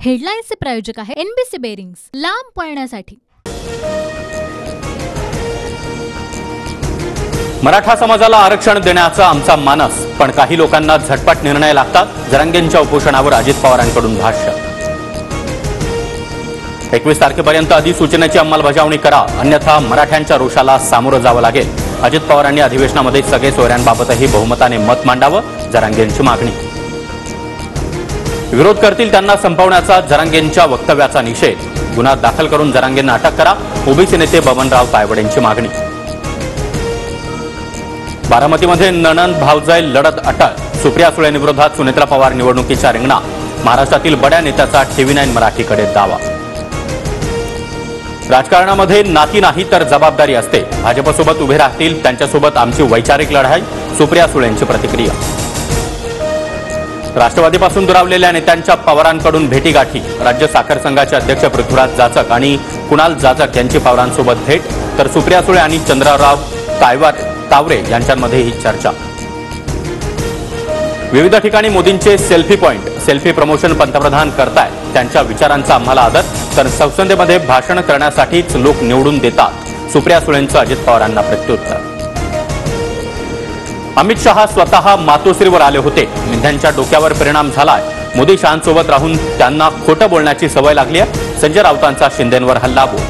हेडलाईन्सचे प्रायोजक आहे NBC bearings, लांब पळण्यासाठी। मराठा समाजाला आरक्षण देण्याचा आमचा मानस, पण काही लोकांना झटपट निर्णय लागतात। जरांगेंच्या उपोषणावर अजित पवारांकडून भाष्य। 21 तारखेपर्यंत अधिसूचनेची अंमलबजावणी करा, अन्यथा मराठ्यांच्या रोषाला सामोरं जावं लागेल। अजित पवारांनी अधिवेशनामध्ये सगळे सोयऱ्यांबाबतही बहुमताने मत मांडावं, जरांगेंची मागणी। विरोध करतील त्यांना संपवण्याचा जरांगेंच्या वक्तव्याचा निषेध, गुन्हा दाखल करून जरांगेंना अटक करा, ओबीसी नेते बबनराव तायवडेंची मागणी। बारामतीमध्ये नणंद भावजाई लढत अटळ, सुप्रिया सुळेंविरोधात सुनेत्रा पवार निवडणुकीच्या रिंगणात। महाराष्ट्रातील बड्या नेत्याचा TV9 मराठीकडे दावा। राजकारणामध्ये नाती नाही तर जबाबदारी असते, भाजपसोबत उभे राहतील त्यांच्यासोबत आमची वैचारिक लढाई, सुप्रिया सुळेंची प्रतिक्रिया। राष्ट्रवादीपासून दुरावलेल्या नेत्यांच्या पवारांकडून भेटीगाठी, राज्य साखर संघाचे अध्यक्ष पृथ्वीराज जाचक आणि कुणाल जाचक यांची पवारांसोबत भेट, तर सुप्रिया सुळे आणि चंद्रराव तावरे यांच्यामध्ये ही चर्चा। विविध ठिकाणी मोदींचे सेल्फी पॉइंट, सेल्फी प्रमोशन पंतप्रधान करताय, त्यांच्या विचारांचा आम्हाला आदर, तर संसदेमध्ये भाषण करण्यासाठीच लोक निवडून देतात, सुप्रिया सुळेंचं अजित पवारांना प्रत्युत्तर। अमित शहा स्वतः मातोश्रीवर आले होते, मिंध्यांच्या डोक्यावर परिणाम झालाय, मोदी शहांसोबत राहून त्यांना खोटं बोलण्याची सवय लागली आहे, संजय राऊतांचा शिंदेंवर हल्लाबोल।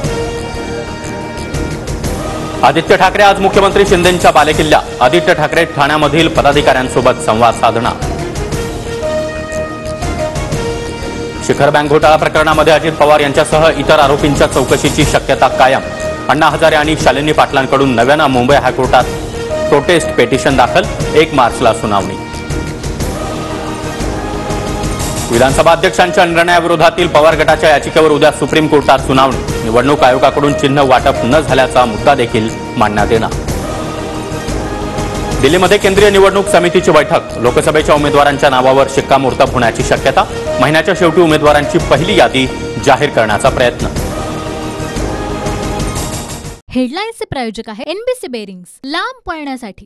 आदित्य ठाकरे आज मुख्यमंत्री शिंदेंच्या बालेकिल्ला, आदित्य ठाकरे ठाण्यामधील पदाधिकाऱ्यांसोबत संवाद साधणार। शिखर बँक घोटाळा प्रकरणामध्ये अजित पवार यांच्यासह इतर आरोपींच्या चौकशीची शक्यता कायम। अण्णा हजारे आणि शालिनी पाटलांकडून नव्यानं मुंबई हायकोर्टात प्रोटेस्ट पिटिशन दाखल, 1 मार्चला सुनावणी। विधानसभा अध्यक्षांच्या निर्णयाविरोधातील पवार गटाच्या याचिकेवर उद्या सुप्रीम कोर्टात सुनावणी। निवडणूक आयोगाकडून चिन्ह वाटप न झाल्याचा मुद्दा देखील मांडण्यात येणार। दिल्लीमध्ये केंद्रीय निवडणूक समितीची बैठक, लोकसभेच्या उमेदवारांच्या नावावर शिक्कामोर्तब होण्याची शक्यता, महिन्याच्या शेवटी उमेदवारांची पहिली यादी जाहीर करण्याचा प्रयत्न। हेडलाईन्सचे प्रायोजक आहे NBC बेरिंग्स, लांब पळण्यासाठी।